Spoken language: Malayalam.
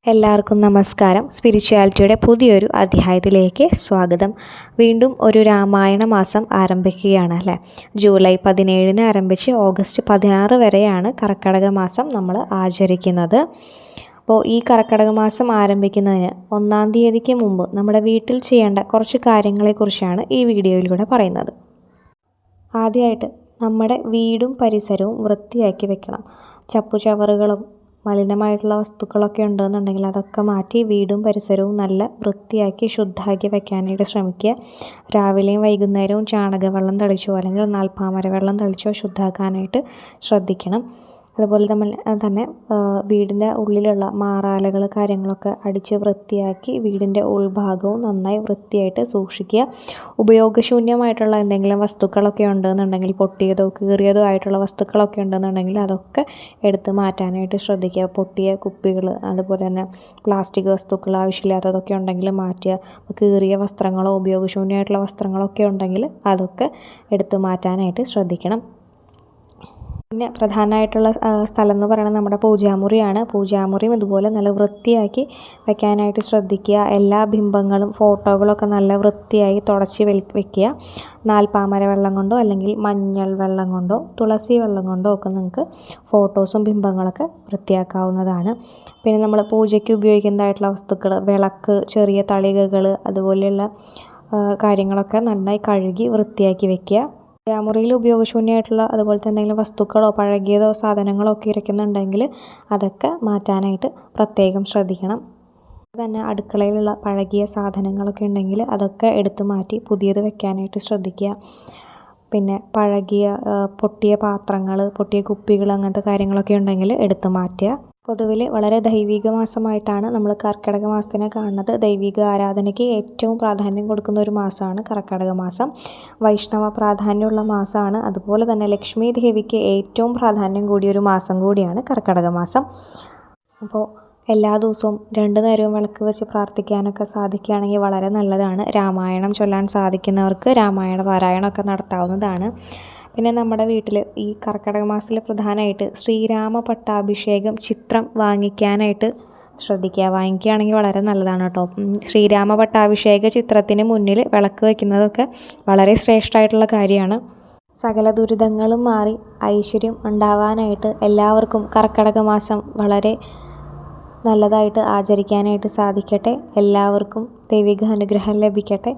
എല്ലാവർക്കും നമസ്കാരം. സ്പിരിച്വാലിറ്റിയുടെ പുതിയൊരു അധ്യായത്തിലേക്ക് സ്വാഗതം. വീണ്ടും ഒരു രാമായണ മാസം ആരംഭിക്കുകയാണ് അല്ലേ. ജൂലൈ 17 ആരംഭിച്ച് ഓഗസ്റ്റ് 16 വരെയാണ് കർക്കിടക മാസം നമ്മൾ ആചരിക്കുന്നത്. അപ്പോൾ ഈ കർക്കിടക മാസം ആരംഭിക്കുന്നതിന് 1-ാം തീയതിക്ക് മുമ്പ് നമ്മുടെ വീട്ടിൽ ചെയ്യേണ്ട കുറച്ച് കാര്യങ്ങളെക്കുറിച്ചാണ് ഈ വീഡിയോയിലൂടെ പറയുന്നത്. ആദ്യമായിട്ട് നമ്മുടെ വീടും പരിസരവും വൃത്തിയാക്കി വെക്കണം. ചപ്പുചവറുകളും മലിനമായിട്ടുള്ള വസ്തുക്കളൊക്കെ ഉണ്ടെന്നുണ്ടെങ്കിൽ അതൊക്കെ മാറ്റി വീടും പരിസരവും നല്ല വൃത്തിയാക്കി ശുദ്ധമാക്കി വെക്കാനായിട്ട് ശ്രമിക്കുക. രാവിലെയും വൈകുന്നേരവും ചാണകവെള്ളം തളിച്ചോ അല്ലെങ്കിൽ നാൽപ്പാമര വെള്ളം തളിച്ചോ ശുദ്ധമാക്കാനായിട്ട് ശ്രദ്ധിക്കണം. അതുപോലെ തന്നെ വീടിൻ്റെ ഉള്ളിലുള്ള മാറാലകൾ കാര്യങ്ങളൊക്കെ അടിച്ച് വൃത്തിയാക്കി വീടിൻ്റെ ഉൾഭാഗവും നന്നായി വൃത്തിയായിട്ട് സൂക്ഷിക്കുക. ഉപയോഗശൂന്യമായിട്ടുള്ള എന്തെങ്കിലും വസ്തുക്കളൊക്കെ ഉണ്ടെന്നുണ്ടെങ്കിൽ പൊട്ടിയതോ കീറിയതോ ആയിട്ടുള്ള വസ്തുക്കളൊക്കെ ഉണ്ടെന്നുണ്ടെങ്കിൽ അതൊക്കെ എടുത്ത് മാറ്റാനായിട്ട് ശ്രദ്ധിക്കുക. പൊട്ടിയ കുപ്പികൾ അതുപോലെ തന്നെ പ്ലാസ്റ്റിക് വസ്തുക്കൾ ആവശ്യമില്ലാത്തതൊക്കെ ഉണ്ടെങ്കിൽ മാറ്റുക. കീറിയ വസ്ത്രങ്ങളോ ഉപയോഗശൂന്യമായിട്ടുള്ള വസ്ത്രങ്ങളൊക്കെ ഉണ്ടെങ്കിൽ അതൊക്കെ എടുത്ത് മാറ്റാനായിട്ട് ശ്രദ്ധിക്കണം. പിന്നെ പ്രധാനമായിട്ടുള്ള സ്ഥലം എന്ന് പറയുന്നത് നമ്മുടെ പൂജാമുറിയാണ്. പൂജാമുറിയും ഇതുപോലെ നല്ല വൃത്തിയാക്കി വെക്കാനായിട്ട് ശ്രദ്ധിക്കുക. എല്ലാ ബിംബങ്ങളും ഫോട്ടോകളൊക്കെ നല്ല വൃത്തിയായി തുടച്ച് വെക്കുക. നാൽപ്പാമര വെള്ളം കൊണ്ടോ അല്ലെങ്കിൽ മഞ്ഞൾ വെള്ളം കൊണ്ടോ തുളസി വെള്ളം കൊണ്ടോ ഒക്കെ നിങ്ങൾക്ക് ഫോട്ടോസും ബിംബങ്ങളൊക്കെ വൃത്തിയാക്കാവുന്നതാണ്. പിന്നെ നമ്മൾ പൂജയ്ക്ക് ഉപയോഗിക്കുന്നതായിട്ടുള്ള വസ്തുക്കൾ, വിളക്ക്, ചെറിയ തളികകൾ അതുപോലെയുള്ള കാര്യങ്ങളൊക്കെ നന്നായി കഴുകി വൃത്തിയാക്കി വെക്കുക. പൂജാമുറിയിൽ ഉപയോഗശൂന്യമായിട്ടുള്ള അതുപോലത്തെ എന്തെങ്കിലും വസ്തുക്കളോ പഴകിയതോ സാധനങ്ങളോ ഒക്കെ ഇരിക്കുന്നുണ്ടെങ്കിൽ അതൊക്കെ മാറ്റാനായിട്ട് പ്രത്യേകം ശ്രദ്ധിക്കണം. തന്നെ അടുക്കളയിലുള്ള പഴകിയ സാധനങ്ങളൊക്കെ ഉണ്ടെങ്കിൽ അതൊക്കെ എടുത്തു മാറ്റി പുതിയത് വെക്കാനായിട്ട് ശ്രദ്ധിക്കുക. പിന്നെ പഴകിയ പൊട്ടിയ പാത്രങ്ങൾ, പൊട്ടിയ കുപ്പികൾ അങ്ങനത്തെ കാര്യങ്ങളൊക്കെ ഉണ്ടെങ്കിൽ എടുത്തു മാറ്റുക. പൊതുവിൽ വളരെ ദൈവിക മാസമായിട്ടാണ് നമ്മൾ കർക്കിടക മാസത്തിനെ കാണുന്നത്. ദൈവിക ആരാധനയ്ക്ക് ഏറ്റവും പ്രാധാന്യം കൊടുക്കുന്ന ഒരു മാസമാണ് കർക്കിടക മാസം. വൈഷ്ണവ പ്രാധാന്യമുള്ള മാസമാണ്. അതുപോലെ തന്നെ ലക്ഷ്മി ദേവിക്ക് ഏറ്റവും പ്രാധാന്യം കൂടിയൊരു മാസം കൂടിയാണ് കർക്കിടക മാസം. അപ്പോൾ എല്ലാ ദിവസവും 2 നേരവും വിളക്ക് വെച്ച് പ്രാർത്ഥിക്കാനൊക്കെ സാധിക്കുകയാണെങ്കിൽ വളരെ നല്ലതാണ്. രാമായണം ചൊല്ലാൻ സാധിക്കുന്നവർക്ക് രാമായണ പാരായണമൊക്കെ നടത്താവുന്നതാണ്. പിന്നെ നമ്മുടെ വീട്ടിൽ ഈ കർക്കിടക മാസത്തിൽ പ്രധാനമായിട്ട് ശ്രീരാമ പട്ടാഭിഷേകം ചിത്രം വാങ്ങിക്കാനായിട്ട് ശ്രദ്ധിക്കുക. വാങ്ങിക്കുകയാണെങ്കിൽ വളരെ നല്ലതാണ് കേട്ടോ. ശ്രീരാമ പട്ടാഭിഷേക ചിത്രത്തിന് മുന്നിൽ വിളക്ക് വയ്ക്കുന്നതൊക്കെ വളരെ ശ്രേഷ്ഠമായിട്ടുള്ള കാര്യമാണ്. സകല ദുരിതങ്ങളും മാറി ഐശ്വര്യം ഉണ്ടാവാനായിട്ട് എല്ലാവർക്കും കർക്കിടക മാസം വളരെ നല്ലതായിട്ട് ആചരിക്കാനായിട്ട് സാധിക്കട്ടെ. എല്ലാവർക്കും ദൈവിക അനുഗ്രഹം ലഭിക്കട്ടെ.